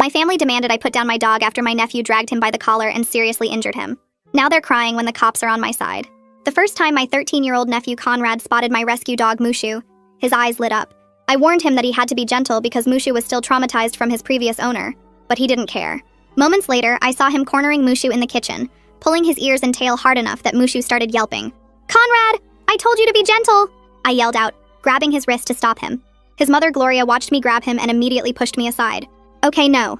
My family demanded I put down my dog after my nephew dragged him by the collar and seriously injured him. Now they're crying when the cops are on my side. The first time my 13-year-old nephew Conrad spotted my rescue dog Mushu, his eyes lit up. I warned him that he had to be gentle because Mushu was still traumatized from his previous owner, but he didn't care. Moments later, I saw him cornering Mushu in the kitchen, pulling his ears and tail hard enough that Mushu started yelping. "Conrad, I told you to be gentle!" I yelled out, grabbing his wrist to stop him. His mother Gloria watched me grab him and immediately pushed me aside. "Okay, no.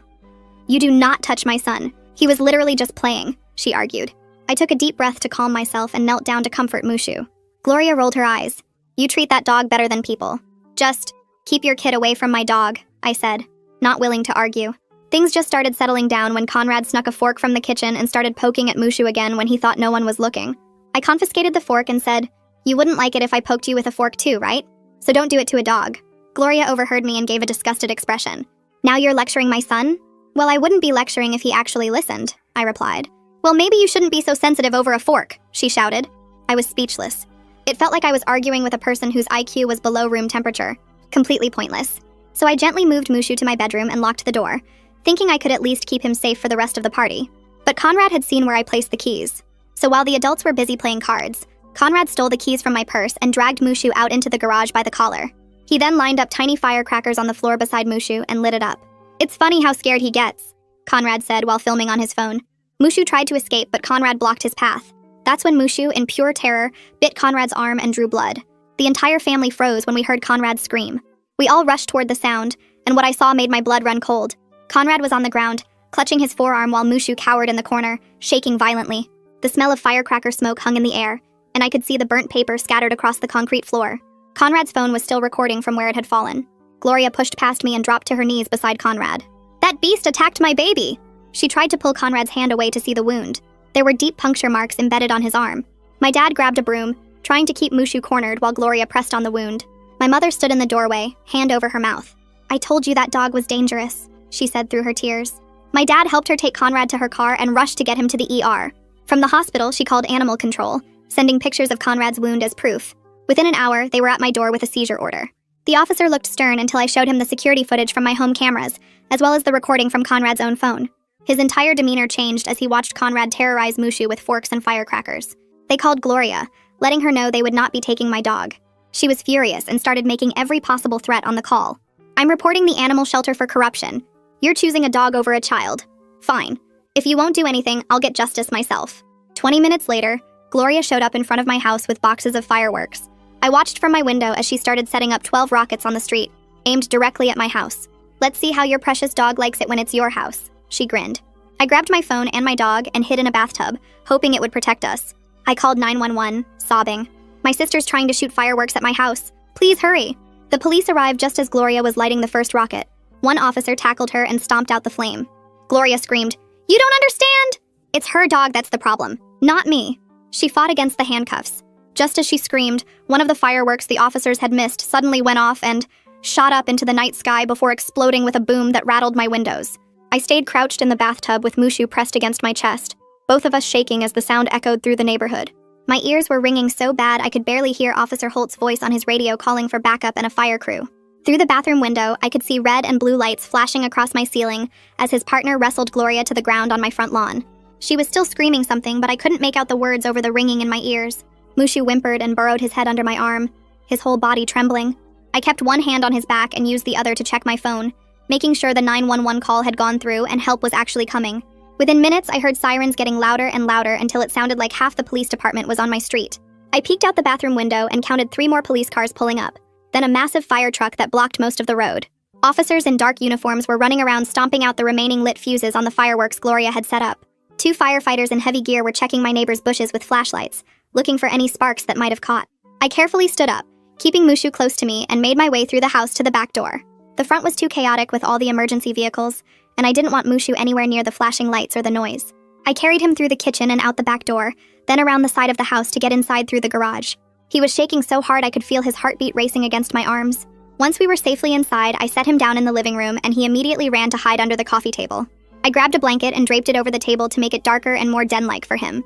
You do not touch my son. He was literally just playing," she argued. I took a deep breath to calm myself and knelt down to comfort Mushu. Gloria rolled her eyes. "You treat that dog better than people. Just keep your kid away from my dog," I said, not willing to argue. Things just started settling down when Conrad snuck a fork from the kitchen and started poking at Mushu again when he thought no one was looking. I confiscated the fork and said, "You wouldn't like it if I poked you with a fork too, right? So don't do it to a dog." Gloria overheard me and gave a disgusted expression. "Now you're lecturing my son?" "Well, I wouldn't be lecturing if he actually listened," I replied. "Well, maybe you shouldn't be so sensitive over a fork," she shouted. I was speechless. It felt like I was arguing with a person whose IQ was below room temperature. Completely pointless. So I gently moved Mushu to my bedroom and locked the door, thinking I could at least keep him safe for the rest of the party. But Conrad had seen where I placed the keys. So while the adults were busy playing cards, Conrad stole the keys from my purse and dragged Mushu out into the garage by the collar. He then lined up tiny firecrackers on the floor beside Mushu and lit it up. "It's funny how scared he gets," Conrad said while filming on his phone. Mushu tried to escape, but Conrad blocked his path. That's when Mushu, in pure terror, bit Conrad's arm and drew blood. The entire family froze when we heard Conrad scream. We all rushed toward the sound, and what I saw made my blood run cold. Conrad was on the ground, clutching his forearm while Mushu cowered in the corner, shaking violently. The smell of firecracker smoke hung in the air, and I could see the burnt paper scattered across the concrete floor. Conrad's phone was still recording from where it had fallen. Gloria pushed past me and dropped to her knees beside Conrad. "That beast attacked my baby!" She tried to pull Conrad's hand away to see the wound. There were deep puncture marks embedded on his arm. My dad grabbed a broom, trying to keep Mushu cornered while Gloria pressed on the wound. My mother stood in the doorway, hand over her mouth. "I told you that dog was dangerous," she said through her tears. My dad helped her take Conrad to her car and rushed to get him to the ER. From the hospital, she called animal control, sending pictures of Conrad's wound as proof. Within an hour, they were at my door with a seizure order. The officer looked stern until I showed him the security footage from my home cameras, as well as the recording from Conrad's own phone. His entire demeanor changed as he watched Conrad terrorize Mushu with forks and firecrackers. They called Gloria, letting her know they would not be taking my dog. She was furious and started making every possible threat on the call. "I'm reporting the animal shelter for corruption. You're choosing a dog over a child. Fine. If you won't do anything, I'll get justice myself." 20 minutes later, Gloria showed up in front of my house with boxes of fireworks. I watched from my window as she started setting up 12 rockets on the street, aimed directly at my house. "Let's see how your precious dog likes it when it's your house," she grinned. I grabbed my phone and my dog and hid in a bathtub, hoping it would protect us. I called 911, sobbing. "My sister's trying to shoot fireworks at my house. Please hurry." The police arrived just as Gloria was lighting the first rocket. One officer tackled her and stomped out the flame. Gloria screamed, "You don't understand! It's her dog that's the problem, not me." She fought against the handcuffs. Just as she screamed, one of the fireworks the officers had missed suddenly went off and shot up into the night sky before exploding with a boom that rattled my windows. I stayed crouched in the bathtub with Mushu pressed against my chest, both of us shaking as the sound echoed through the neighborhood. My ears were ringing so bad I could barely hear Officer Holt's voice on his radio calling for backup and a fire crew. Through the bathroom window, I could see red and blue lights flashing across my ceiling as his partner wrestled Gloria to the ground on my front lawn. She was still screaming something, but I couldn't make out the words over the ringing in my ears. Mushu whimpered and burrowed his head under my arm, his whole body trembling. I kept one hand on his back and used the other to check my phone, making sure the 911 call had gone through and help was actually coming. Within minutes, I heard sirens getting louder and louder until it sounded like half the police department was on my street. I peeked out the bathroom window and counted 3 more police cars pulling up, then a massive fire truck that blocked most of the road. Officers in dark uniforms were running around stomping out the remaining lit fuses on the fireworks Gloria had set up. 2 firefighters in heavy gear were checking my neighbor's bushes with flashlights, looking for any sparks that might have caught. I carefully stood up, keeping Mushu close to me, and made my way through the house to the back door. The front was too chaotic with all the emergency vehicles, and I didn't want Mushu anywhere near the flashing lights or the noise. I carried him through the kitchen and out the back door, then around the side of the house to get inside through the garage. He was shaking so hard I could feel his heartbeat racing against my arms. Once we were safely inside, I set him down in the living room, and he immediately ran to hide under the coffee table. I grabbed a blanket and draped it over the table to make it darker and more den-like for him.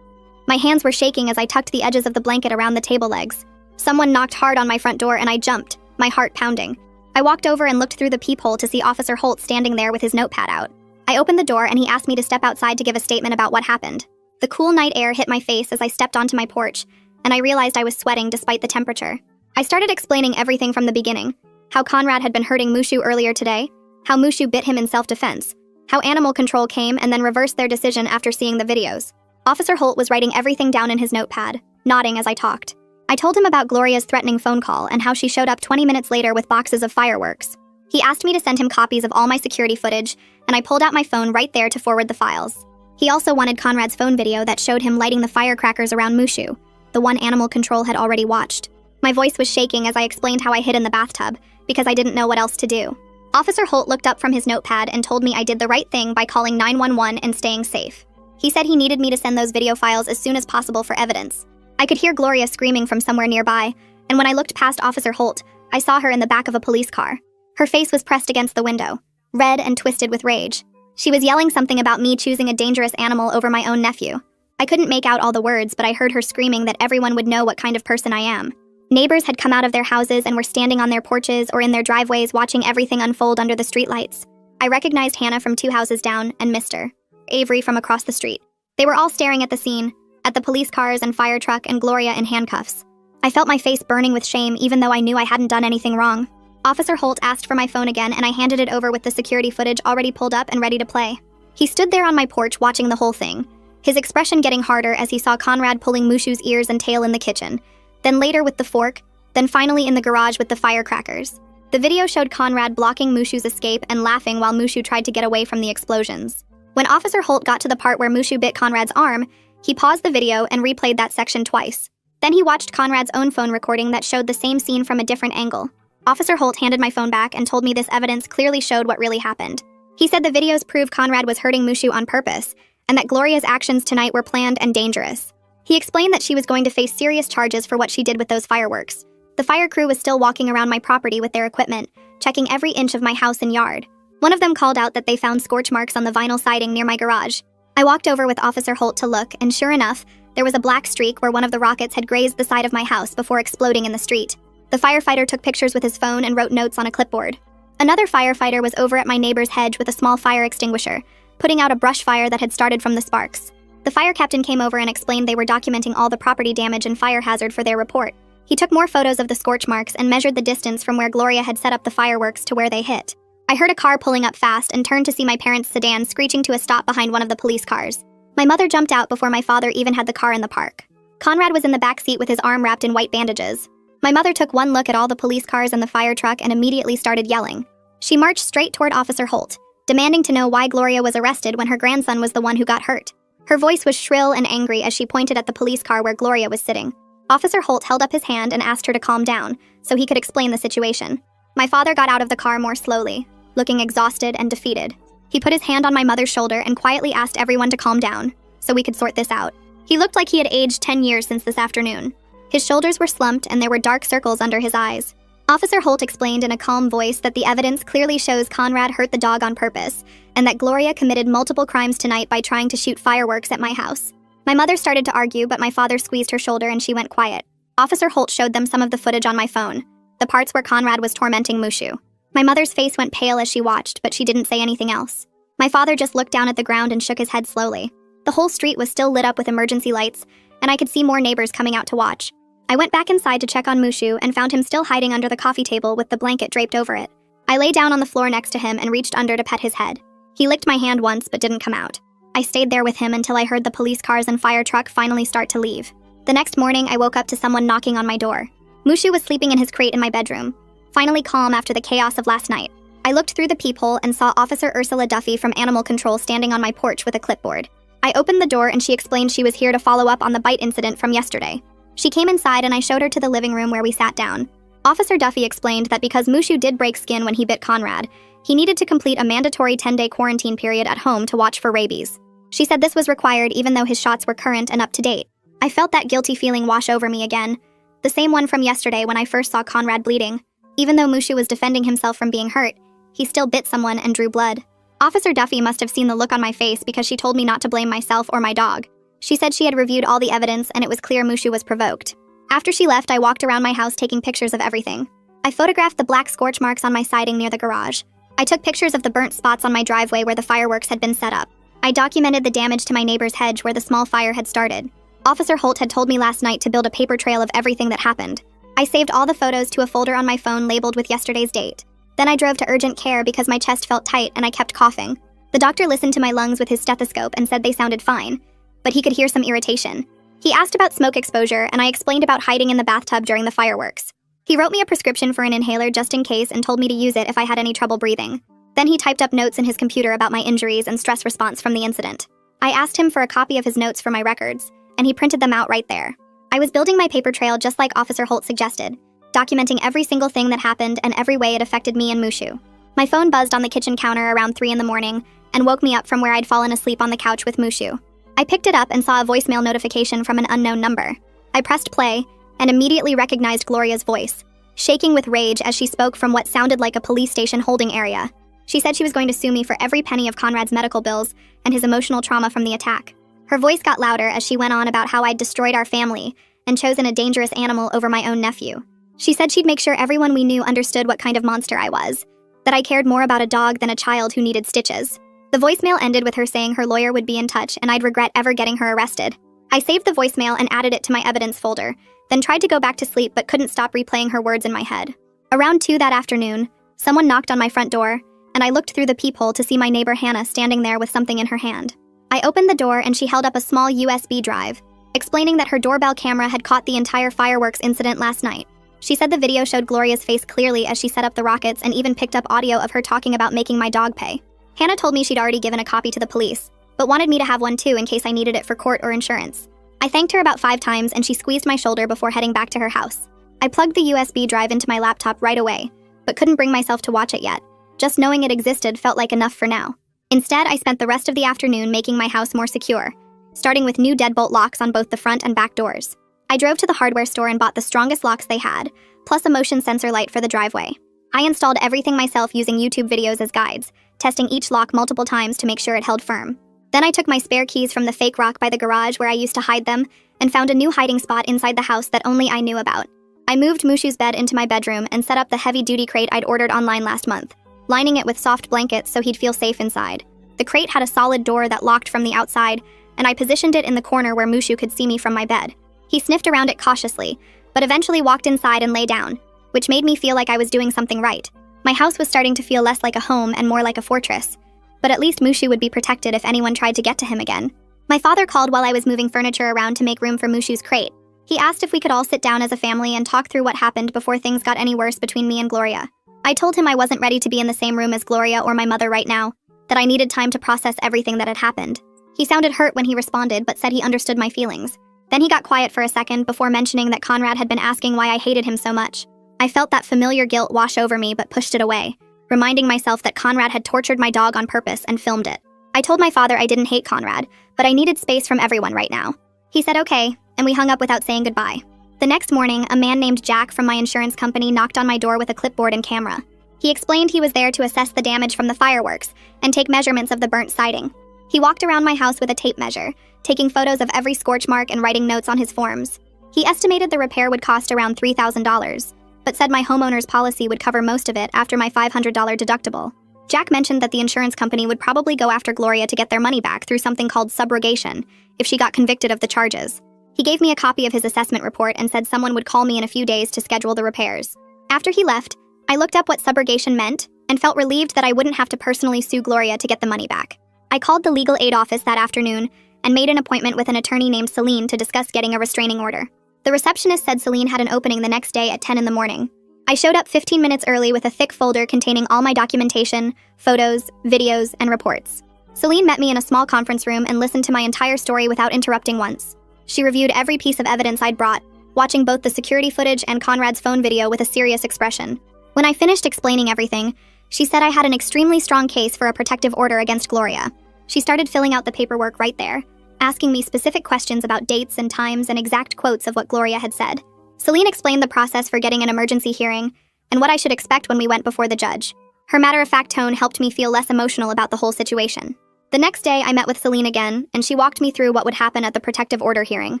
My hands were shaking as I tucked the edges of the blanket around the table legs. Someone knocked hard on my front door and I jumped, my heart pounding. I walked over and looked through the peephole to see Officer Holt standing there with his notepad out. I opened the door and he asked me to step outside to give a statement about what happened. The cool night air hit my face as I stepped onto my porch, and I realized I was sweating despite the temperature. I started explaining everything from the beginning. How Conrad had been hurting Mushu earlier today, how Mushu bit him in self-defense, how animal control came and then reversed their decision after seeing the videos. Officer Holt was writing everything down in his notepad, nodding as I talked. I told him about Gloria's threatening phone call and how she showed up 20 minutes later with boxes of fireworks. He asked me to send him copies of all my security footage, and I pulled out my phone right there to forward the files. He also wanted Conrad's phone video that showed him lighting the firecrackers around Mushu, the one animal control had already watched. My voice was shaking as I explained how I hid in the bathtub, because I didn't know what else to do. Officer Holt looked up from his notepad and told me I did the right thing by calling 911 and staying safe. He said he needed me to send those video files as soon as possible for evidence. I could hear Gloria screaming from somewhere nearby, and when I looked past Officer Holt, I saw her in the back of a police car. Her face was pressed against the window, red and twisted with rage. She was yelling something about me choosing a dangerous animal over my own nephew. I couldn't make out all the words, but I heard her screaming that everyone would know what kind of person I am. Neighbors had come out of their houses and were standing on their porches or in their driveways watching everything unfold under the streetlights. I recognized Hannah from 2 houses down and Mr. Avery from across the street. They were all staring at the scene, at the police cars and fire truck and Gloria in handcuffs. I felt my face burning with shame even though I knew I hadn't done anything wrong. Officer Holt asked for my phone again and I handed it over with the security footage already pulled up and ready to play. He stood there on my porch watching the whole thing, his expression getting harder as he saw Conrad pulling Mushu's ears and tail in the kitchen, then later with the fork, then finally in the garage with the firecrackers. The video showed Conrad blocking Mushu's escape and laughing while Mushu tried to get away from the explosions. When Officer Holt got to the part where Mushu bit Conrad's arm, he paused the video and replayed that section twice. Then he watched Conrad's own phone recording that showed the same scene from a different angle. Officer Holt handed my phone back and told me this evidence clearly showed what really happened. He said the videos prove Conrad was hurting Mushu on purpose, and that Gloria's actions tonight were planned and dangerous. He explained that she was going to face serious charges for what she did with those fireworks. The fire crew was still walking around my property with their equipment, checking every inch of my house and yard. One of them called out that they found scorch marks on the vinyl siding near my garage. I walked over with Officer Holt to look, and sure enough, there was a black streak where one of the rockets had grazed the side of my house before exploding in the street. The firefighter took pictures with his phone and wrote notes on a clipboard. Another firefighter was over at my neighbor's hedge with a small fire extinguisher, putting out a brush fire that had started from the sparks. The fire captain came over and explained they were documenting all the property damage and fire hazard for their report. He took more photos of the scorch marks and measured the distance from where Gloria had set up the fireworks to where they hit. I heard a car pulling up fast and turned to see my parents' sedan screeching to a stop behind one of the police cars. My mother jumped out before my father even had the car in the park. Conrad was in the back seat with his arm wrapped in white bandages. My mother took one look at all the police cars and the fire truck and immediately started yelling. She marched straight toward Officer Holt, demanding to know why Gloria was arrested when her grandson was the one who got hurt. Her voice was shrill and angry as she pointed at the police car where Gloria was sitting. Officer Holt held up his hand and asked her to calm down so he could explain the situation. My father got out of the car more slowly, looking exhausted and defeated. He put his hand on my mother's shoulder and quietly asked everyone to calm down so we could sort this out. He looked like he had aged 10 years since this afternoon. His shoulders were slumped and there were dark circles under his eyes. Officer Holt explained in a calm voice that the evidence clearly shows Conrad hurt the dog on purpose, and that Gloria committed multiple crimes tonight by trying to shoot fireworks at my house. My mother started to argue, but my father squeezed her shoulder and she went quiet. Officer Holt showed them some of the footage on my phone, the parts where Conrad was tormenting Mushu. My mother's face went pale as she watched, but she didn't say anything else. My father just looked down at the ground and shook his head slowly. The whole street was still lit up with emergency lights, and I could see more neighbors coming out to watch. I went back inside to check on Mushu and found him still hiding under the coffee table with the blanket draped over it. I lay down on the floor next to him and reached under to pet his head. He licked my hand once but didn't come out. I stayed there with him until I heard the police cars and fire truck finally start to leave. The next morning, I woke up to someone knocking on my door. Mushu was sleeping in his crate in my bedroom, finally calm after the chaos of last night. I looked through the peephole and saw Officer Ursula Duffy from Animal Control standing on my porch with a clipboard. I opened the door and she explained she was here to follow up on the bite incident from yesterday. She came inside and I showed her to the living room where we sat down. Officer Duffy explained that because Mushu did break skin when he bit Conrad, he needed to complete a mandatory 10-day quarantine period at home to watch for rabies. She said this was required even though his shots were current and up to date. I felt that guilty feeling wash over me again, the same one from yesterday when I first saw Conrad bleeding. Even though Mushu was defending himself from being hurt, he still bit someone and drew blood. Officer Duffy must have seen the look on my face because she told me not to blame myself or my dog. She said she had reviewed all the evidence and it was clear Mushu was provoked. After she left, I walked around my house taking pictures of everything. I photographed the black scorch marks on my siding near the garage. I took pictures of the burnt spots on my driveway where the fireworks had been set up. I documented the damage to my neighbor's hedge where the small fire had started. Officer Holt had told me last night to build a paper trail of everything that happened. I saved all the photos to a folder on my phone labeled with yesterday's date. Then I drove to urgent care because my chest felt tight and I kept coughing. The doctor listened to my lungs with his stethoscope and said they sounded fine, but he could hear some irritation. He asked about smoke exposure and I explained about hiding in the bathtub during the fireworks. He wrote me a prescription for an inhaler just in case and told me to use it if I had any trouble breathing. Then he typed up notes in his computer about my injuries and stress response from the incident. I asked him for a copy of his notes for my records, and he printed them out right there. I was building my paper trail just like Officer Holt suggested, documenting every single thing that happened and every way it affected me and Mushu. My phone buzzed on the kitchen counter around 3 in the morning and woke me up from where I'd fallen asleep on the couch with Mushu. I picked it up and saw a voicemail notification from an unknown number. I pressed play and immediately recognized Gloria's voice, shaking with rage as she spoke from what sounded like a police station holding area. She said she was going to sue me for every penny of Conrad's medical bills and his emotional trauma from the attack. Her voice got louder as she went on about how I'd destroyed our family and chosen a dangerous animal over my own nephew. She said she'd make sure everyone we knew understood what kind of monster I was, that I cared more about a dog than a child who needed stitches. The voicemail ended with her saying her lawyer would be in touch and I'd regret ever getting her arrested. I saved the voicemail and added it to my evidence folder, then tried to go back to sleep but couldn't stop replaying her words in my head. Around 2 that afternoon, someone knocked on my front door, and I looked through the peephole to see my neighbor Hannah standing there with something in her hand. I opened the door and she held up a small USB drive, explaining that her doorbell camera had caught the entire fireworks incident last night. She said the video showed Gloria's face clearly as she set up the rockets and even picked up audio of her talking about making my dog pay. Hannah told me she'd already given a copy to the police, but wanted me to have one too in case I needed it for court or insurance. I thanked her about 5 times and she squeezed my shoulder before heading back to her house. I plugged the USB drive into my laptop right away, but couldn't bring myself to watch it yet. Just knowing it existed felt like enough for now. Instead, I spent the rest of the afternoon making my house more secure, starting with new deadbolt locks on both the front and back doors. I drove to the hardware store and bought the strongest locks they had, plus a motion sensor light for the driveway. I installed everything myself using YouTube videos as guides, testing each lock multiple times to make sure it held firm. Then I took my spare keys from the fake rock by the garage where I used to hide them and found a new hiding spot inside the house that only I knew about. I moved Mushu's bed into my bedroom and set up the heavy-duty crate I'd ordered online last month, lining it with soft blankets so he'd feel safe inside. The crate had a solid door that locked from the outside, and I positioned it in the corner where Mushu could see me from my bed. He sniffed around it cautiously, but eventually walked inside and lay down, which made me feel like I was doing something right. My house was starting to feel less like a home and more like a fortress, but at least Mushu would be protected if anyone tried to get to him again. My father called while I was moving furniture around to make room for Mushu's crate. He asked if we could all sit down as a family and talk through what happened before things got any worse between me and Gloria. I told him I wasn't ready to be in the same room as Gloria or my mother right now, that I needed time to process everything that had happened. He sounded hurt when he responded, but said he understood my feelings. Then he got quiet for a second before mentioning that Conrad had been asking why I hated him so much. I felt that familiar guilt wash over me but pushed it away, reminding myself that Conrad had tortured my dog on purpose and filmed it. I told my father I didn't hate Conrad, but I needed space from everyone right now. He said okay, and we hung up without saying goodbye. The next morning, a man named Jack from my insurance company knocked on my door with a clipboard and camera. He explained he was there to assess the damage from the fireworks and take measurements of the burnt siding. He walked around my house with a tape measure, taking photos of every scorch mark and writing notes on his forms. He estimated the repair would cost around $3,000, but said my homeowner's policy would cover most of it after my $500 deductible. Jack mentioned that the insurance company would probably go after Gloria to get their money back through something called subrogation if she got convicted of the charges. He gave me a copy of his assessment report and said someone would call me in a few days to schedule the repairs. After he left, I looked up what subrogation meant and felt relieved that I wouldn't have to personally sue Gloria to get the money back. I called the legal aid office that afternoon and made an appointment with an attorney named Celine to discuss getting a restraining order. The receptionist said Celine had an opening the next day at 10 in the morning. I showed up 15 minutes early with a thick folder containing all my documentation, photos, videos, and reports. Celine met me in a small conference room and listened to my entire story without interrupting once. She reviewed every piece of evidence I'd brought, watching both the security footage and Conrad's phone video with a serious expression. When I finished explaining everything, she said I had an extremely strong case for a protective order against Gloria. She started filling out the paperwork right there, asking me specific questions about dates and times and exact quotes of what Gloria had said. Celine explained the process for getting an emergency hearing and what I should expect when we went before the judge. Her matter-of-fact tone helped me feel less emotional about the whole situation. The next day, I met with Celine again, and she walked me through what would happen at the protective order hearing.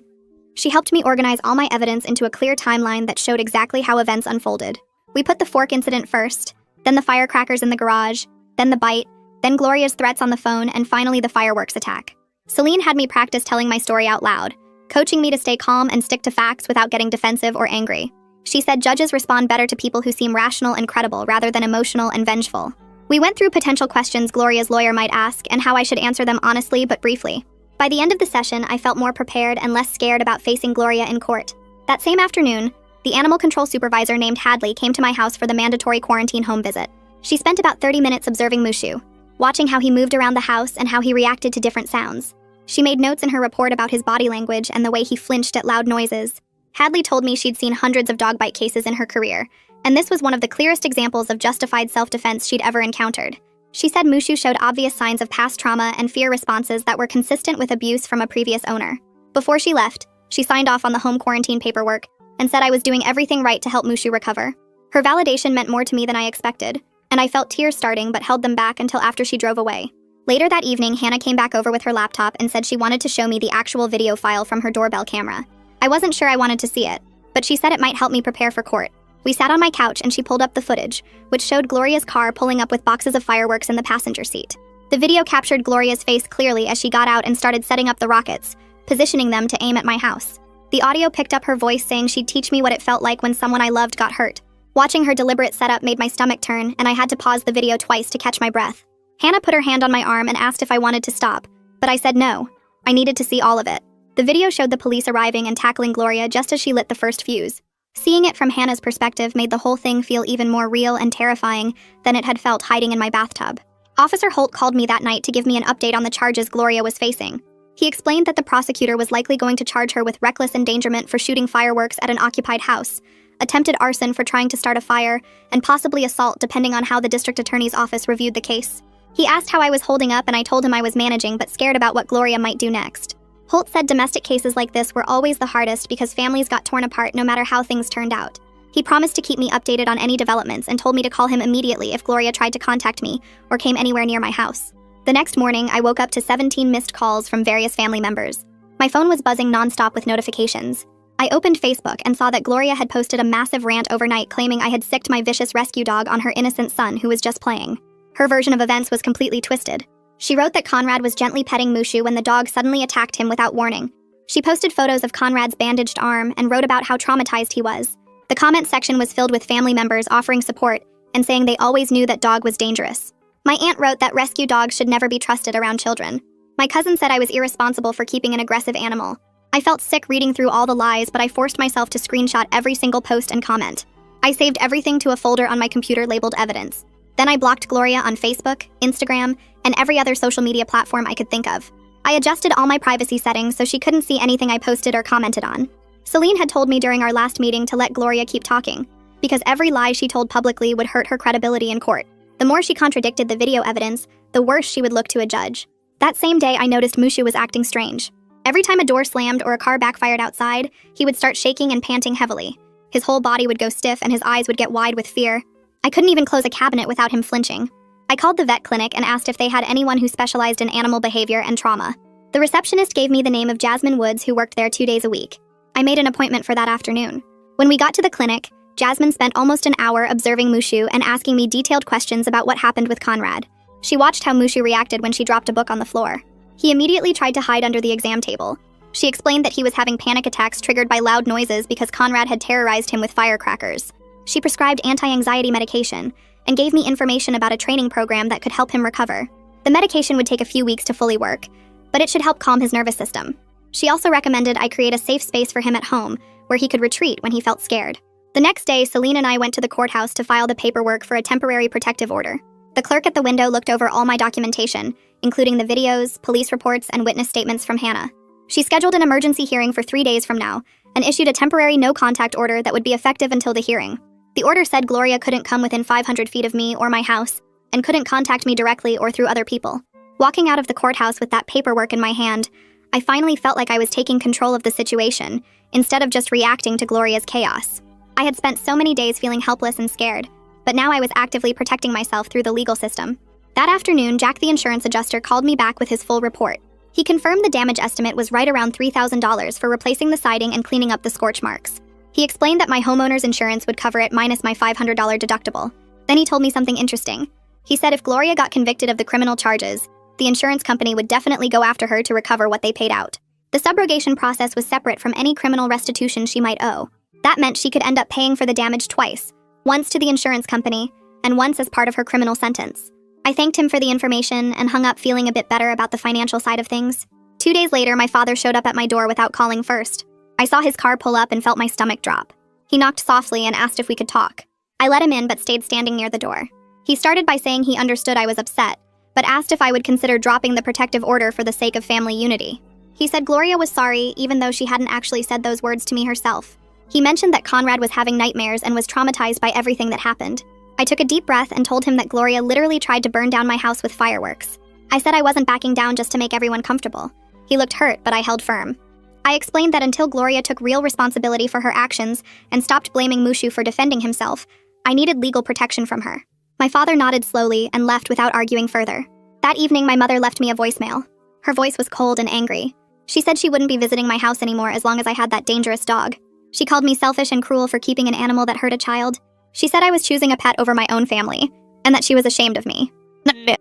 She helped me organize all my evidence into a clear timeline that showed exactly how events unfolded. We put the fork incident first, then the firecrackers in the garage, then the bite, then Gloria's threats on the phone, and finally the fireworks attack. Celine had me practice telling my story out loud, coaching me to stay calm and stick to facts without getting defensive or angry. She said judges respond better to people who seem rational and credible rather than emotional and vengeful. We went through potential questions Gloria's lawyer might ask and how I should answer them honestly but briefly. By the end of the session, I felt more prepared and less scared about facing Gloria in court. That same afternoon, the animal control supervisor named Hadley came to my house for the mandatory quarantine home visit. She spent about 30 minutes observing Mushu, watching how he moved around the house and how he reacted to different sounds. She made notes in her report about his body language and the way he flinched at loud noises. Hadley told me she'd seen hundreds of dog bite cases in her career, and this was one of the clearest examples of justified self-defense she'd ever encountered. She said Mushu showed obvious signs of past trauma and fear responses that were consistent with abuse from a previous owner. Before she left, she signed off on the home quarantine paperwork and said I was doing everything right to help Mushu recover. Her validation meant more to me than I expected, and I felt tears starting but held them back until after she drove away. Later that evening, Hannah came back over with her laptop and said she wanted to show me the actual video file from her doorbell camera. I wasn't sure I wanted to see it, but she said it might help me prepare for court. We sat on my couch and she pulled up the footage, which showed Gloria's car pulling up with boxes of fireworks in the passenger seat. The video captured Gloria's face clearly as she got out and started setting up the rockets, positioning them to aim at my house. The audio picked up her voice saying she'd teach me what it felt like when someone I loved got hurt. Watching her deliberate setup made my stomach turn, and I had to pause the video twice to catch my breath. Hannah put her hand on my arm and asked if I wanted to stop, but I said no. I needed to see all of it. The video showed the police arriving and tackling Gloria just as she lit the first fuse. Seeing it from Hannah's perspective made the whole thing feel even more real and terrifying than it had felt hiding in my bathtub. Officer Holt called me that night to give me an update on the charges Gloria was facing. He explained that the prosecutor was likely going to charge her with reckless endangerment for shooting fireworks at an occupied house, attempted arson for trying to start a fire, and possibly assault depending on how the district attorney's office reviewed the case. He asked how I was holding up and I told him I was managing but scared about what Gloria might do next. Holt said domestic cases like this were always the hardest because families got torn apart no matter how things turned out. He promised to keep me updated on any developments and told me to call him immediately if Gloria tried to contact me or came anywhere near my house. The next morning, I woke up to 17 missed calls from various family members. My phone was buzzing nonstop with notifications. I opened Facebook and saw that Gloria had posted a massive rant overnight claiming I had sicked my vicious rescue dog on her innocent son who was just playing. Her version of events was completely twisted. She wrote that Conrad was gently petting Mushu when the dog suddenly attacked him without warning. She posted photos of Conrad's bandaged arm and wrote about how traumatized he was. The comment section was filled with family members offering support and saying they always knew that dog was dangerous. My aunt wrote that rescue dogs should never be trusted around children. My cousin said I was irresponsible for keeping an aggressive animal. I felt sick reading through all the lies, but I forced myself to screenshot every single post and comment. I saved everything to a folder on my computer labeled evidence. Then I blocked Gloria on Facebook, Instagram, and every other social media platform I could think of. I adjusted all my privacy settings so she couldn't see anything I posted or commented on. Celine had told me during our last meeting to let Gloria keep talking, because every lie she told publicly would hurt her credibility in court. The more she contradicted the video evidence, the worse she would look to a judge. That same day, I noticed Mushu was acting strange. Every time a door slammed or a car backfired outside, he would start shaking and panting heavily. His whole body would go stiff and his eyes would get wide with fear. I couldn't even close a cabinet without him flinching. I called the vet clinic and asked if they had anyone who specialized in animal behavior and trauma. The receptionist gave me the name of Jasmine Woods, who worked there 2 days a week. I made an appointment for that afternoon. When we got to the clinic, Jasmine spent almost an hour observing Mushu and asking me detailed questions about what happened with Conrad. She watched how Mushu reacted when she dropped a book on the floor. He immediately tried to hide under the exam table. She explained that he was having panic attacks triggered by loud noises because Conrad had terrorized him with firecrackers. She prescribed anti-anxiety medication and gave me information about a training program that could help him recover. The medication would take a few weeks to fully work, but it should help calm his nervous system. She also recommended I create a safe space for him at home where he could retreat when he felt scared. The next day, Celine and I went to the courthouse to file the paperwork for a temporary protective order. The clerk at the window looked over all my documentation, including the videos, police reports, and witness statements from Hannah. She scheduled an emergency hearing for 3 days from now and issued a temporary no-contact order that would be effective until the hearing. The order said Gloria couldn't come within 500 feet of me or my house and couldn't contact me directly or through other people. Walking out of the courthouse with that paperwork in my hand, I finally felt like I was taking control of the situation instead of just reacting to Gloria's chaos. I had spent so many days feeling helpless and scared, but now I was actively protecting myself through the legal system. That afternoon, Jack the insurance adjuster called me back with his full report. He confirmed the damage estimate was right around $3,000 for replacing the siding and cleaning up the scorch marks. He explained that my homeowner's insurance would cover it minus my $500 deductible. Then he told me something interesting. He said if Gloria got convicted of the criminal charges, the insurance company would definitely go after her to recover what they paid out. The subrogation process was separate from any criminal restitution she might owe. That meant she could end up paying for the damage twice, once to the insurance company, and once as part of her criminal sentence. I thanked him for the information and hung up feeling a bit better about the financial side of things. 2 days later, my father showed up at my door without calling first. I saw his car pull up and felt my stomach drop. He knocked softly and asked if we could talk. I let him in but stayed standing near the door. He started by saying he understood I was upset, but asked if I would consider dropping the protective order for the sake of family unity. He said Gloria was sorry, even though she hadn't actually said those words to me herself. He mentioned that Conrad was having nightmares and was traumatized by everything that happened. I took a deep breath and told him that Gloria literally tried to burn down my house with fireworks. I said I wasn't backing down just to make everyone comfortable. He looked hurt, but I held firm. I explained that until Gloria took real responsibility for her actions and stopped blaming Mushu for defending himself, I needed legal protection from her. My father nodded slowly and left without arguing further. That evening, my mother left me a voicemail. Her voice was cold and angry. She said she wouldn't be visiting my house anymore as long as I had that dangerous dog. She called me selfish and cruel for keeping an animal that hurt a child. She said I was choosing a pet over my own family, and that she was ashamed of me.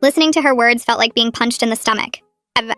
Listening to her words felt like being punched in the stomach.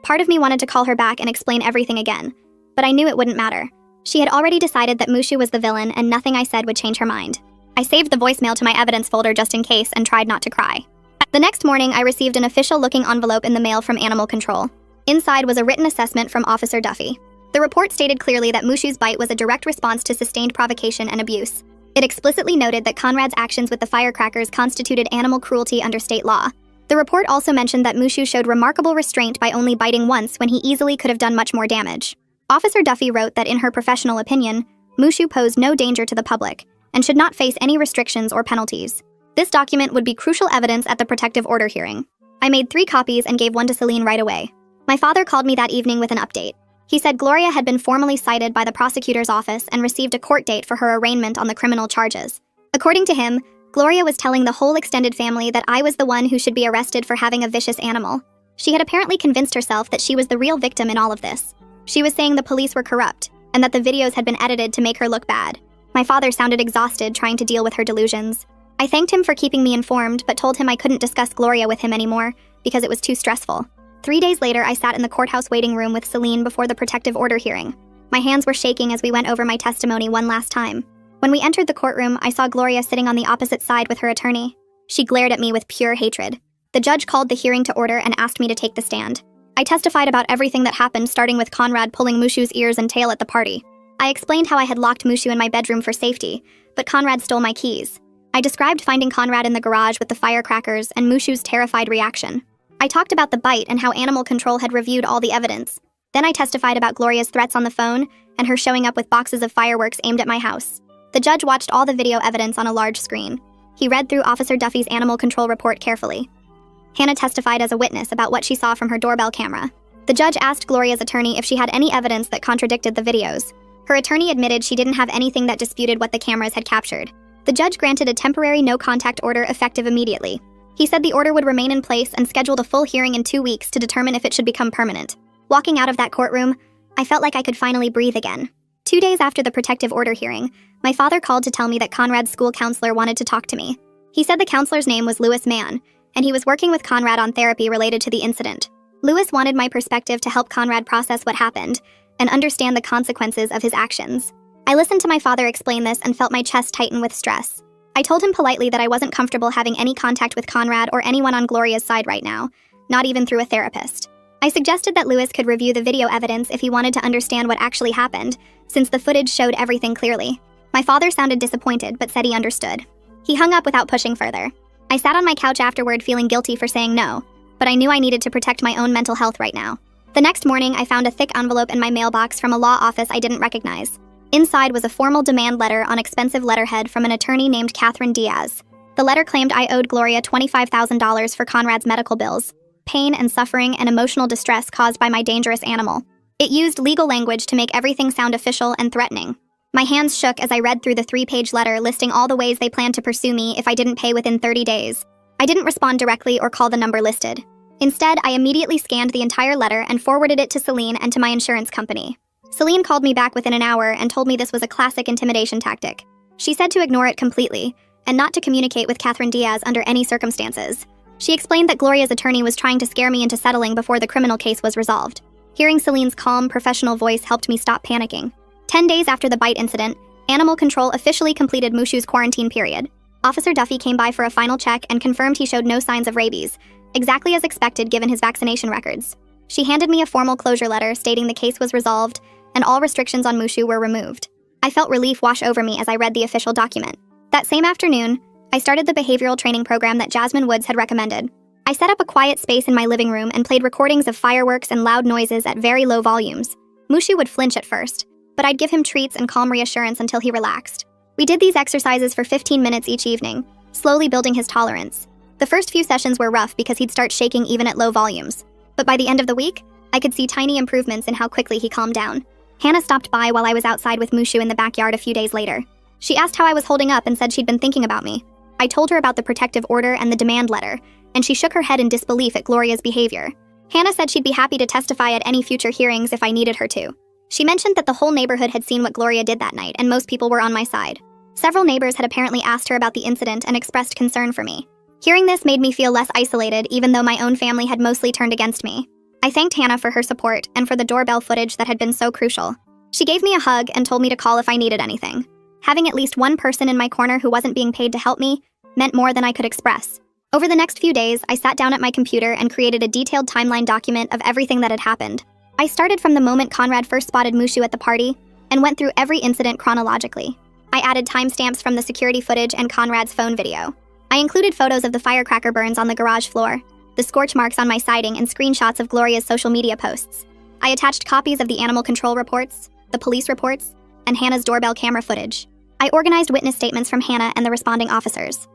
Part of me wanted to call her back and explain everything again, but I knew it wouldn't matter. She had already decided that Mushu was the villain and nothing I said would change her mind. I saved the voicemail to my evidence folder just in case and tried not to cry. The next morning, I received an official-looking envelope in the mail from Animal Control. Inside was a written assessment from Officer Duffy. The report stated clearly that Mushu's bite was a direct response to sustained provocation and abuse. It explicitly noted that Conrad's actions with the firecrackers constituted animal cruelty under state law. The report also mentioned that Mushu showed remarkable restraint by only biting once when he easily could have done much more damage. Officer Duffy wrote that in her professional opinion, Mushu posed no danger to the public and should not face any restrictions or penalties. This document would be crucial evidence at the protective order hearing. I made 3 copies and gave one to Celine right away. My father called me that evening with an update. He said Gloria had been formally cited by the prosecutor's office and received a court date for her arraignment on the criminal charges. According to him, Gloria was telling the whole extended family that I was the one who should be arrested for having a vicious animal. She had apparently convinced herself that she was the real victim in all of this. She was saying the police were corrupt, and that the videos had been edited to make her look bad. My father sounded exhausted trying to deal with her delusions. I thanked him for keeping me informed, but told him I couldn't discuss Gloria with him anymore because it was too stressful. 3 days later, I sat in the courthouse waiting room with Celine before the protective order hearing. My hands were shaking as we went over my testimony one last time. When we entered the courtroom, I saw Gloria sitting on the opposite side with her attorney. She glared at me with pure hatred. The judge called the hearing to order and asked me to take the stand. I testified about everything that happened, starting with Conrad pulling Mushu's ears and tail at the party. I explained how I had locked Mushu in my bedroom for safety, but Conrad stole my keys. I described finding Conrad in the garage with the firecrackers and Mushu's terrified reaction. I talked about the bite and how Animal Control had reviewed all the evidence. Then I testified about Gloria's threats on the phone and her showing up with boxes of fireworks aimed at my house. The judge watched all the video evidence on a large screen. He read through Officer Duffy's Animal Control report carefully. Hannah testified as a witness about what she saw from her doorbell camera. The judge asked Gloria's attorney if she had any evidence that contradicted the videos. Her attorney admitted she didn't have anything that disputed what the cameras had captured. The judge granted a temporary no-contact order effective immediately. He said the order would remain in place and scheduled a full hearing in 2 weeks to determine if it should become permanent. Walking out of that courtroom, I felt like I could finally breathe again. 2 days after the protective order hearing, my father called to tell me that Conrad's school counselor wanted to talk to me. He said the counselor's name was Louis Mann, and he was working with Conrad on therapy related to the incident. Louis wanted my perspective to help Conrad process what happened and understand the consequences of his actions. I listened to my father explain this and felt my chest tighten with stress. I told him politely that I wasn't comfortable having any contact with Conrad or anyone on Gloria's side right now, not even through a therapist. I suggested that Louis could review the video evidence if he wanted to understand what actually happened, since the footage showed everything clearly. My father sounded disappointed, but said he understood. He hung up without pushing further. I sat on my couch afterward feeling guilty for saying no, but I knew I needed to protect my own mental health right now. The next morning, I found a thick envelope in my mailbox from a law office I didn't recognize. Inside was a formal demand letter on expensive letterhead from an attorney named Catherine Diaz. The letter claimed I owed Gloria $25,000 for Conrad's medical bills, pain and suffering and emotional distress caused by my dangerous animal. It used legal language to make everything sound official and threatening. My hands shook as I read through the 3-page letter listing all the ways they planned to pursue me if I didn't pay within 30 days. I didn't respond directly or call the number listed. Instead, I immediately scanned the entire letter and forwarded it to Celine and to my insurance company. Celine called me back within an hour and told me this was a classic intimidation tactic. She said to ignore it completely and not to communicate with Catherine Diaz under any circumstances. She explained that Gloria's attorney was trying to scare me into settling before the criminal case was resolved. Hearing Celine's calm, professional voice helped me stop panicking. 10 days after the bite incident, Animal Control officially completed Mushu's quarantine period. Officer Duffy came by for a final check and confirmed he showed no signs of rabies, exactly as expected given his vaccination records. She handed me a formal closure letter stating the case was resolved and all restrictions on Mushu were removed. I felt relief wash over me as I read the official document. That same afternoon, I started the behavioral training program that Jasmine Woods had recommended. I set up a quiet space in my living room and played recordings of fireworks and loud noises at very low volumes. Mushu would flinch at first, but I'd give him treats and calm reassurance until he relaxed. We did these exercises for 15 minutes each evening, slowly building his tolerance. The first few sessions were rough because he'd start shaking even at low volumes. But by the end of the week, I could see tiny improvements in how quickly he calmed down. Hannah stopped by while I was outside with Mushu in the backyard a few days later. She asked how I was holding up and said she'd been thinking about me. I told her about the protective order and the demand letter, and she shook her head in disbelief at Gloria's behavior. Hannah said she'd be happy to testify at any future hearings if I needed her to. She mentioned that the whole neighborhood had seen what Gloria did that night, and most people were on my side. Several neighbors had apparently asked her about the incident and expressed concern for me. Hearing this made me feel less isolated, even though my own family had mostly turned against me. I thanked Hannah for her support and for the doorbell footage that had been so crucial. She gave me a hug and told me to call if I needed anything. Having at least one person in my corner who wasn't being paid to help me meant more than I could express. Over the next few days, I sat down at my computer and created a detailed timeline document of everything that had happened. I started from the moment Conrad first spotted Mushu at the party and went through every incident chronologically. I added timestamps from the security footage and Conrad's phone video. I included photos of the firecracker burns on the garage floor, the scorch marks on my siding, and screenshots of Gloria's social media posts. I attached copies of the animal control reports, the police reports, and Hannah's doorbell camera footage. I organized witness statements from Hannah and the responding officers.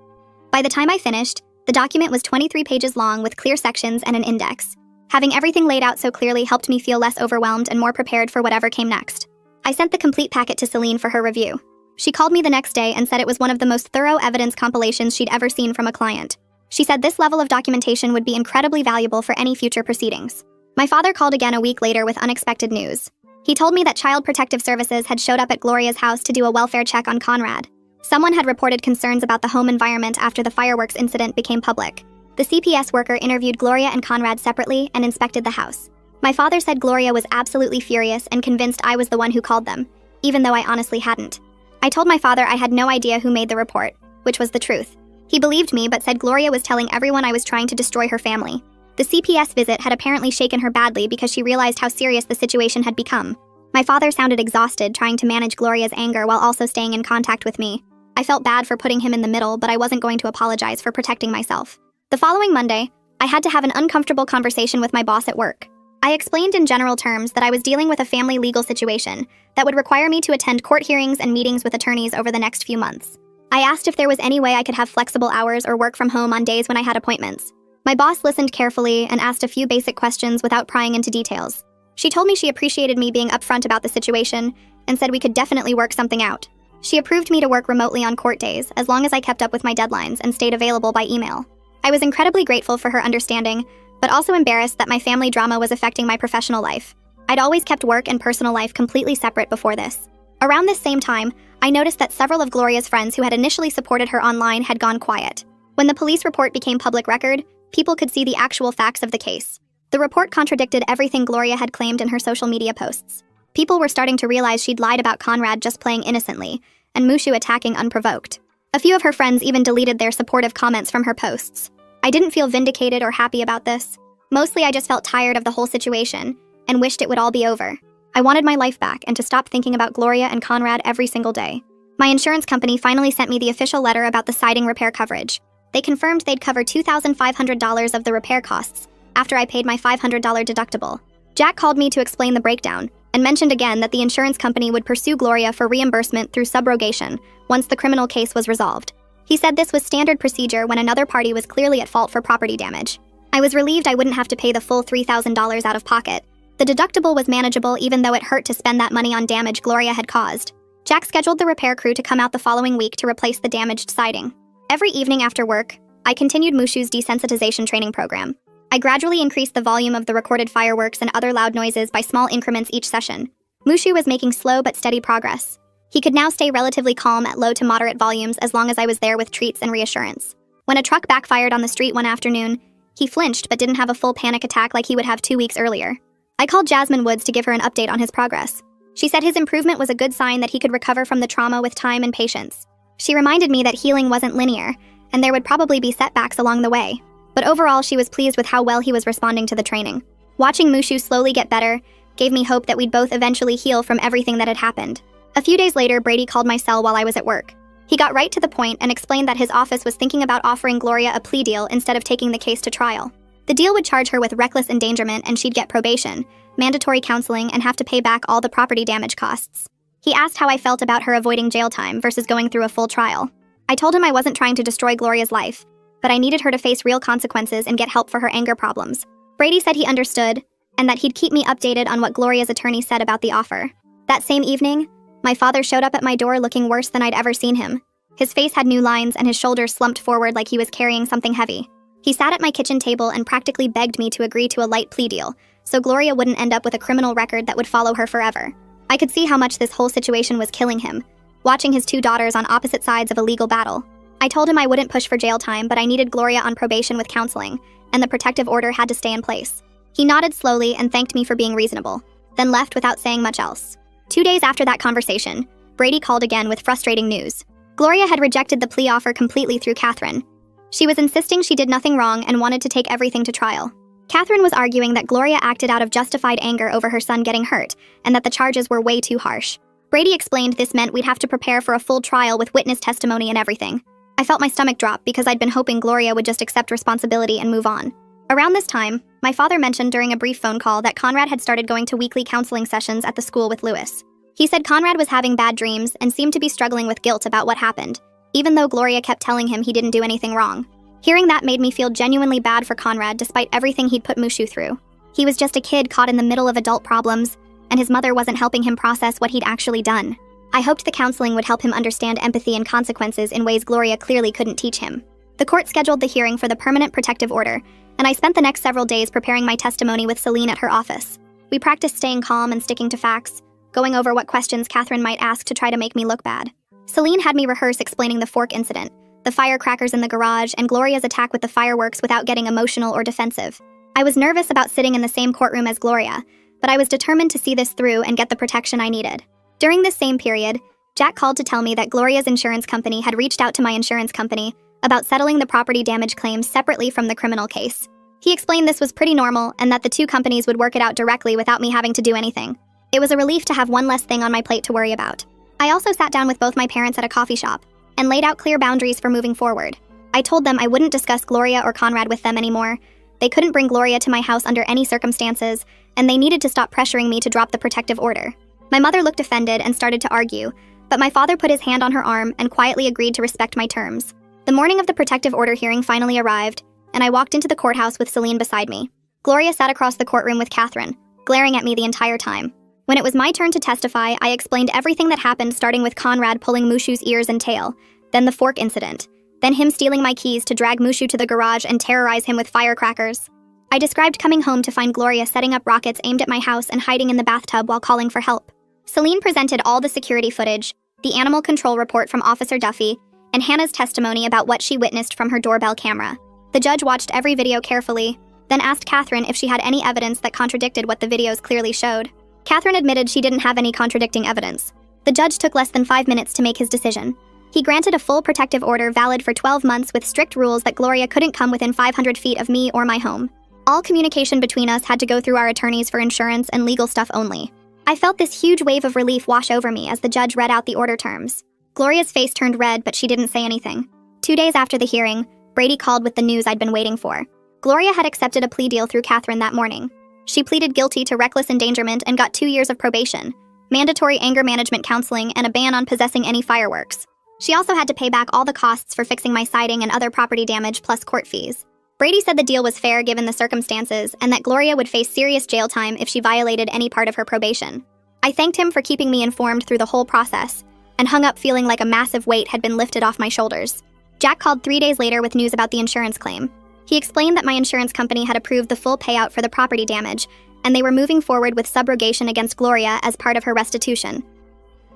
By the time I finished, the document was 23 pages long with clear sections and an index. Having everything laid out so clearly helped me feel less overwhelmed and more prepared for whatever came next. I sent the complete packet to Celine for her review. She called me the next day and said it was one of the most thorough evidence compilations she'd ever seen from a client. She said this level of documentation would be incredibly valuable for any future proceedings. My father called again a week later with unexpected news. He told me that Child Protective Services had showed up at Gloria's house to do a welfare check on Conrad. Someone had reported concerns about the home environment after the fireworks incident became public. The CPS worker interviewed Gloria and Conrad separately and inspected the house. My father said Gloria was absolutely furious and convinced I was the one who called them, even though I honestly hadn't. I told my father I had no idea who made the report, which was the truth. He believed me but said Gloria was telling everyone I was trying to destroy her family. The CPS visit had apparently shaken her badly because she realized how serious the situation had become. My father sounded exhausted trying to manage Gloria's anger while also staying in contact with me. I felt bad for putting him in the middle, but I wasn't going to apologize for protecting myself. The following Monday, I had to have an uncomfortable conversation with my boss at work. I explained in general terms that I was dealing with a family legal situation that would require me to attend court hearings and meetings with attorneys over the next few months. I asked if there was any way I could have flexible hours or work from home on days when I had appointments. My boss listened carefully and asked a few basic questions without prying into details. She told me she appreciated me being upfront about the situation and said we could definitely work something out. She approved me to work remotely on court days as long as I kept up with my deadlines and stayed available by email. I was incredibly grateful for her understanding, but also embarrassed that my family drama was affecting my professional life. I'd always kept work and personal life completely separate before this. Around this same time, I noticed that several of Gloria's friends who had initially supported her online had gone quiet. When the police report became public record, people could see the actual facts of the case. The report contradicted everything Gloria had claimed in her social media posts. People were starting to realize she'd lied about Conrad just playing innocently, and Mushu attacking unprovoked. A few of her friends even deleted their supportive comments from her posts. I didn't feel vindicated or happy about this. Mostly I just felt tired of the whole situation and wished it would all be over. I wanted my life back and to stop thinking about Gloria and Conrad every single day. My insurance company finally sent me the official letter about the siding repair coverage. They confirmed they'd cover $2,500 of the repair costs after I paid my $500 deductible. Jack called me to explain the breakdown and mentioned again that the insurance company would pursue Gloria for reimbursement through subrogation once the criminal case was resolved. He said this was standard procedure when another party was clearly at fault for property damage. I was relieved I wouldn't have to pay the full $3,000 out of pocket. The deductible was manageable even though it hurt to spend that money on damage Gloria had caused. Jack scheduled the repair crew to come out the following week to replace the damaged siding. Every evening after work, I continued Mushu's desensitization training program. I gradually increased the volume of the recorded fireworks and other loud noises by small increments each session. Mushu was making slow but steady progress. He could now stay relatively calm at low to moderate volumes as long as I was there with treats and reassurance. When a truck backfired on the street one afternoon, he flinched but didn't have a full panic attack like he would have 2 weeks earlier. I called Jasmine Woods to give her an update on his progress. She said his improvement was a good sign that he could recover from the trauma with time and patience. She reminded me that healing wasn't linear, and there would probably be setbacks along the way. But overall, she was pleased with how well he was responding to the training. Watching Mushu slowly get better gave me hope that we'd both eventually heal from everything that had happened. A few days later, Brady called my cell while I was at work. He got right to the point and explained that his office was thinking about offering Gloria a plea deal instead of taking the case to trial. The deal would charge her with reckless endangerment and she'd get probation, mandatory counseling, and have to pay back all the property damage costs. He asked how I felt about her avoiding jail time versus going through a full trial. I told him I wasn't trying to destroy Gloria's life, but I needed her to face real consequences and get help for her anger problems. Brady said he understood, and that he'd keep me updated on what Gloria's attorney said about the offer. That same evening, my father showed up at my door looking worse than I'd ever seen him. His face had new lines and his shoulders slumped forward like he was carrying something heavy. He sat at my kitchen table and practically begged me to agree to a light plea deal, so Gloria wouldn't end up with a criminal record that would follow her forever. I could see how much this whole situation was killing him, watching his 2 daughters on opposite sides of a legal battle. I told him I wouldn't push for jail time, but I needed Gloria on probation with counseling, and the protective order had to stay in place. He nodded slowly and thanked me for being reasonable, then left without saying much else. 2 days after that conversation, Brady called again with frustrating news. Gloria had rejected the plea offer completely through Catherine. She was insisting she did nothing wrong and wanted to take everything to trial. Catherine was arguing that Gloria acted out of justified anger over her son getting hurt, and that the charges were way too harsh. Brady explained this meant we'd have to prepare for a full trial with witness testimony and everything. I felt my stomach drop because I'd been hoping Gloria would just accept responsibility and move on. Around this time, my father mentioned during a brief phone call that Conrad had started going to weekly counseling sessions at the school with Lewis. He said Conrad was having bad dreams and seemed to be struggling with guilt about what happened, even though Gloria kept telling him he didn't do anything wrong. Hearing that made me feel genuinely bad for Conrad despite everything he'd put Mushu through. He was just a kid caught in the middle of adult problems, and his mother wasn't helping him process what he'd actually done. I hoped the counseling would help him understand empathy and consequences in ways Gloria clearly couldn't teach him. The court scheduled the hearing for the permanent protective order, and I spent the next several days preparing my testimony with Celine at her office. We practiced staying calm and sticking to facts, going over what questions Catherine might ask to try to make me look bad. Celine had me rehearse explaining the fork incident, the firecrackers in the garage, and Gloria's attack with the fireworks without getting emotional or defensive. I was nervous about sitting in the same courtroom as Gloria, but I was determined to see this through and get the protection I needed. During this same period, Jack called to tell me that Gloria's insurance company had reached out to my insurance company about settling the property damage claims separately from the criminal case. He explained this was pretty normal and that the 2 companies would work it out directly without me having to do anything. It was a relief to have one less thing on my plate to worry about. I also sat down with both my parents at a coffee shop and laid out clear boundaries for moving forward. I told them I wouldn't discuss Gloria or Conrad with them anymore. They couldn't bring Gloria to my house under any circumstances, and they needed to stop pressuring me to drop the protective order. My mother looked offended and started to argue, but my father put his hand on her arm and quietly agreed to respect my terms. The morning of the protective order hearing finally arrived, and I walked into the courthouse with Celine beside me. Gloria sat across the courtroom with Catherine, glaring at me the entire time. When it was my turn to testify, I explained everything that happened, starting with Conrad pulling Mushu's ears and tail, then the fork incident, then him stealing my keys to drag Mushu to the garage and terrorize him with firecrackers. I described coming home to find Gloria setting up rockets aimed at my house and hiding in the bathtub while calling for help. Celine presented all the security footage, the animal control report from Officer Duffy, and Hannah's testimony about what she witnessed from her doorbell camera. The judge watched every video carefully, then asked Catherine if she had any evidence that contradicted what the videos clearly showed. Catherine admitted she didn't have any contradicting evidence. The judge took less than 5 minutes to make his decision. He granted a full protective order valid for 12 months with strict rules that Gloria couldn't come within 500 feet of me or my home. All communication between us had to go through our attorneys for insurance and legal stuff only. I felt this huge wave of relief wash over me as the judge read out the order terms. Gloria's face turned red, but she didn't say anything. 2 days after the hearing, Brady called with the news I'd been waiting for. Gloria had accepted a plea deal through Catherine that morning. She pleaded guilty to reckless endangerment and got 2 years of probation, mandatory anger management counseling, and a ban on possessing any fireworks. She also had to pay back all the costs for fixing my siding and other property damage plus court fees. Brady said the deal was fair given the circumstances and that Gloria would face serious jail time if she violated any part of her probation. I thanked him for keeping me informed through the whole process and hung up feeling like a massive weight had been lifted off my shoulders. Jack called 3 days later with news about the insurance claim. He explained that my insurance company had approved the full payout for the property damage, and they were moving forward with subrogation against Gloria as part of her restitution.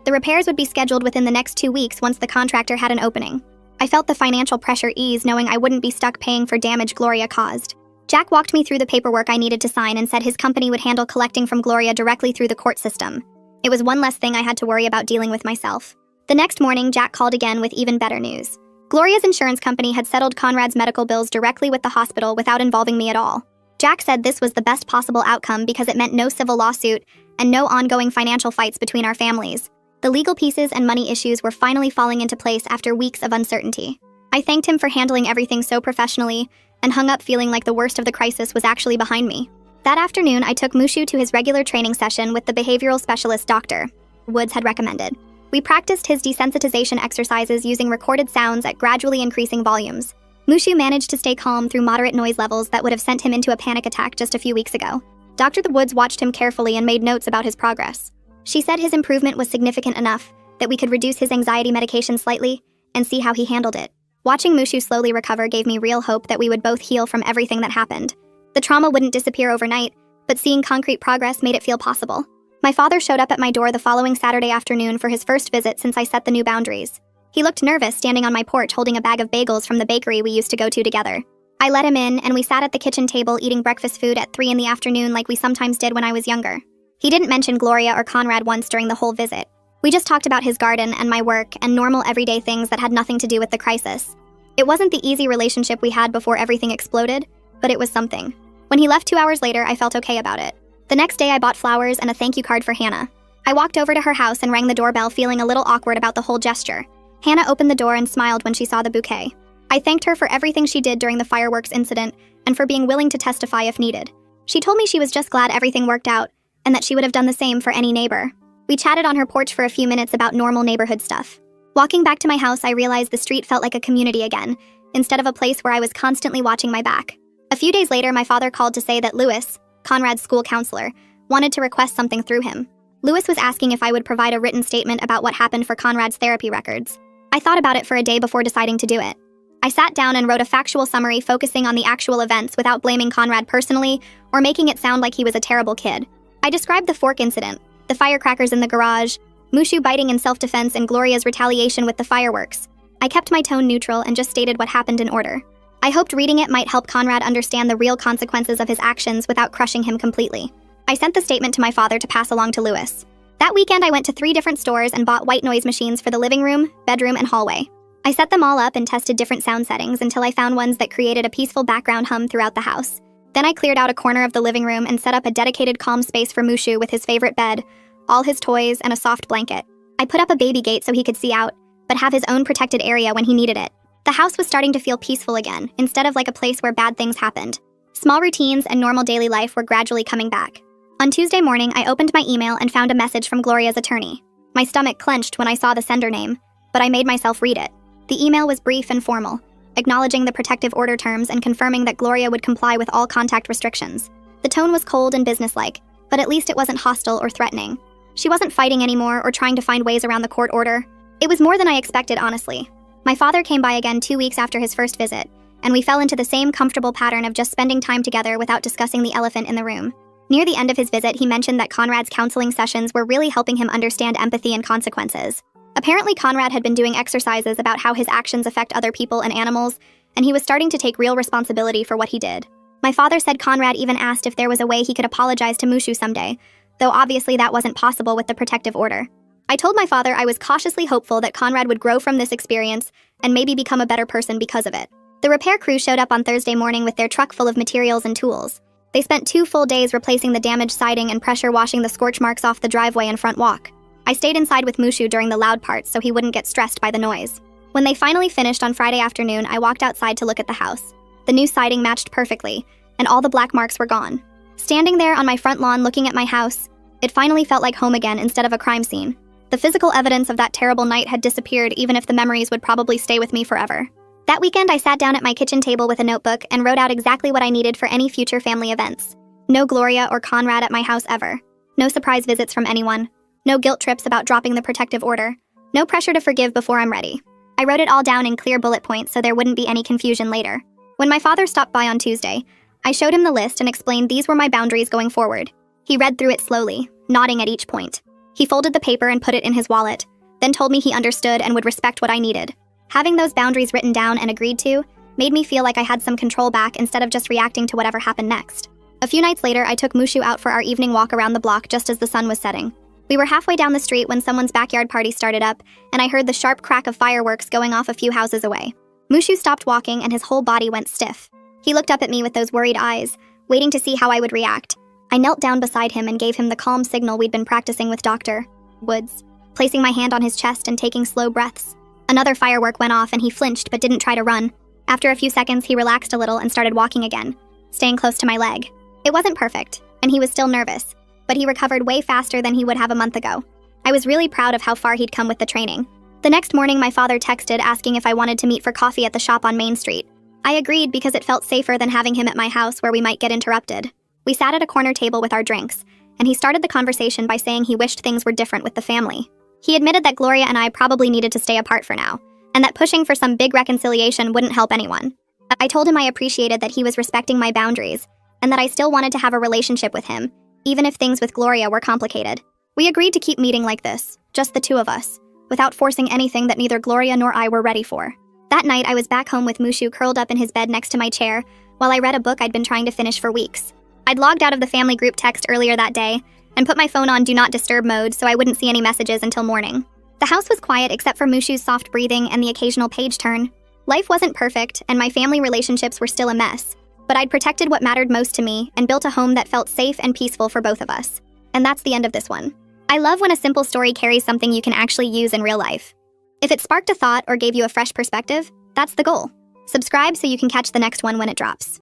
The repairs would be scheduled within the next 2 weeks once the contractor had an opening. I felt the financial pressure ease knowing I wouldn't be stuck paying for damage Gloria caused. Jack walked me through the paperwork I needed to sign and said his company would handle collecting from Gloria directly through the court system. It was one less thing I had to worry about dealing with myself. The next morning, Jack called again with even better news. Gloria's insurance company had settled Conrad's medical bills directly with the hospital without involving me at all. Jack said this was the best possible outcome because it meant no civil lawsuit and no ongoing financial fights between our families. The legal pieces and money issues were finally falling into place after weeks of uncertainty. I thanked him for handling everything so professionally and hung up feeling like the worst of the crisis was actually behind me. That afternoon, I took Mushu to his regular training session with the behavioral specialist Dr. Woods had recommended. We practiced his desensitization exercises using recorded sounds at gradually increasing volumes. Mushu managed to stay calm through moderate noise levels that would have sent him into a panic attack just a few weeks ago. Dr. Woods watched him carefully and made notes about his progress. She said his improvement was significant enough that we could reduce his anxiety medication slightly and see how he handled it. Watching Mushu slowly recover gave me real hope that we would both heal from everything that happened. The trauma wouldn't disappear overnight, but seeing concrete progress made it feel possible. My father showed up at my door the following Saturday afternoon for his first visit since I set the new boundaries. He looked nervous standing on my porch holding a bag of bagels from the bakery we used to go to together. I let him in, and we sat at the kitchen table eating breakfast food at 3 in the afternoon like we sometimes did when I was younger. He didn't mention Gloria or Conrad once during the whole visit. We just talked about his garden and my work and normal everyday things that had nothing to do with the crisis. It wasn't the easy relationship we had before everything exploded, but it was something. When he left 2 hours later, I felt okay about it. The next day, I bought flowers and a thank you card for Hannah. I walked over to her house and rang the doorbell, feeling a little awkward about the whole gesture. Hannah opened the door and smiled when she saw the bouquet. I thanked her for everything she did during the fireworks incident and for being willing to testify if needed. She told me she was just glad everything worked out and that she would have done the same for any neighbor. We chatted on her porch for a few minutes about normal neighborhood stuff. Walking back to my house, I realized the street felt like a community again, instead of a place where I was constantly watching my back. A few days later, my father called to say that Lewis, Conrad's school counselor, wanted to request something through him. Lewis was asking if I would provide a written statement about what happened for Conrad's therapy records. I thought about it for a day before deciding to do it. I sat down and wrote a factual summary focusing on the actual events without blaming Conrad personally or making it sound like he was a terrible kid. I described the fork incident, the firecrackers in the garage, Mushu biting in self-defense, and Gloria's retaliation with the fireworks. I kept my tone neutral and just stated what happened in order. I hoped reading it might help Conrad understand the real consequences of his actions without crushing him completely. I sent the statement to my father to pass along to Lewis. That weekend, I went to 3 different stores and bought white noise machines for the living room, bedroom, and hallway. I set them all up and tested different sound settings until I found ones that created a peaceful background hum throughout the house. Then I cleared out a corner of the living room and set up a dedicated calm space for Mushu with his favorite bed, all his toys, and a soft blanket. I put up a baby gate so he could see out, but have his own protected area when he needed it. The house was starting to feel peaceful again, instead of like a place where bad things happened. Small routines and normal daily life were gradually coming back. On Tuesday morning, I opened my email and found a message from Gloria's attorney. My stomach clenched when I saw the sender name, but I made myself read it. The email was brief and formal, acknowledging the protective order terms and confirming that Gloria would comply with all contact restrictions. The tone was cold and businesslike, but at least it wasn't hostile or threatening. She wasn't fighting anymore or trying to find ways around the court order. It was more than I expected, honestly. My father came by again 2 weeks after his first visit, and we fell into the same comfortable pattern of just spending time together without discussing the elephant in the room. Near the end of his visit, he mentioned that Conrad's counseling sessions were really helping him understand empathy and consequences. Apparently, Conrad had been doing exercises about how his actions affect other people and animals, and he was starting to take real responsibility for what he did. My father said Conrad even asked if there was a way he could apologize to Mushu someday, though obviously that wasn't possible with the protective order. I told my father I was cautiously hopeful that Conrad would grow from this experience and maybe become a better person because of it. The repair crew showed up on Thursday morning with their truck full of materials and tools. They spent 2 full days replacing the damaged siding and pressure washing the scorch marks off the driveway and front walk. I stayed inside with Mushu during the loud parts so he wouldn't get stressed by the noise. When they finally finished on Friday afternoon, I walked outside to look at the house. The new siding matched perfectly, and all the black marks were gone. Standing there on my front lawn looking at my house, it finally felt like home again instead of a crime scene. The physical evidence of that terrible night had disappeared, even if the memories would probably stay with me forever. That weekend, I sat down at my kitchen table with a notebook and wrote out exactly what I needed for any future family events. No Gloria or Conrad at my house ever. No surprise visits from anyone. No guilt trips about dropping the protective order. No pressure to forgive before I'm ready. I wrote it all down in clear bullet points so there wouldn't be any confusion later. When my father stopped by on Tuesday, I showed him the list and explained these were my boundaries going forward. He read through it slowly, nodding at each point. He folded the paper and put it in his wallet, then told me he understood and would respect what I needed. Having those boundaries written down and agreed to made me feel like I had some control back instead of just reacting to whatever happened next. A few nights later, I took Mushu out for our evening walk around the block just as the sun was setting. We were halfway down the street when someone's backyard party started up, and I heard the sharp crack of fireworks going off a few houses away. Mushu stopped walking and his whole body went stiff. He looked up at me with those worried eyes, waiting to see how I would react. I knelt down beside him and gave him the calm signal we'd been practicing with Dr. Woods, placing my hand on his chest and taking slow breaths. Another firework went off and he flinched but didn't try to run. After a few seconds, he relaxed a little and started walking again, staying close to my leg. It wasn't perfect, and he was still nervous, but he recovered way faster than he would have a month ago. I was really proud of how far he'd come with the training. The next morning, my father texted asking if I wanted to meet for coffee at the shop on Main Street. I agreed because it felt safer than having him at my house where we might get interrupted. We sat at a corner table with our drinks, and he started the conversation by saying he wished things were different with the family. He admitted that Gloria and I probably needed to stay apart for now, and that pushing for some big reconciliation wouldn't help anyone. I told him I appreciated that he was respecting my boundaries, and that I still wanted to have a relationship with him, even if things with Gloria were complicated. We agreed to keep meeting like this, just the two of us, without forcing anything that neither Gloria nor I were ready for. That night, I was back home with Mushu curled up in his bed next to my chair, while I read a book I'd been trying to finish for weeks. I'd logged out of the family group text earlier that day, and put my phone on Do Not Disturb mode so I wouldn't see any messages until morning. The house was quiet except for Mushu's soft breathing and the occasional page turn. Life wasn't perfect, and my family relationships were still a mess, but I'd protected what mattered most to me and built a home that felt safe and peaceful for both of us. And that's the end of this one. I love when a simple story carries something you can actually use in real life. If it sparked a thought or gave you a fresh perspective, that's the goal. Subscribe so you can catch the next one when it drops.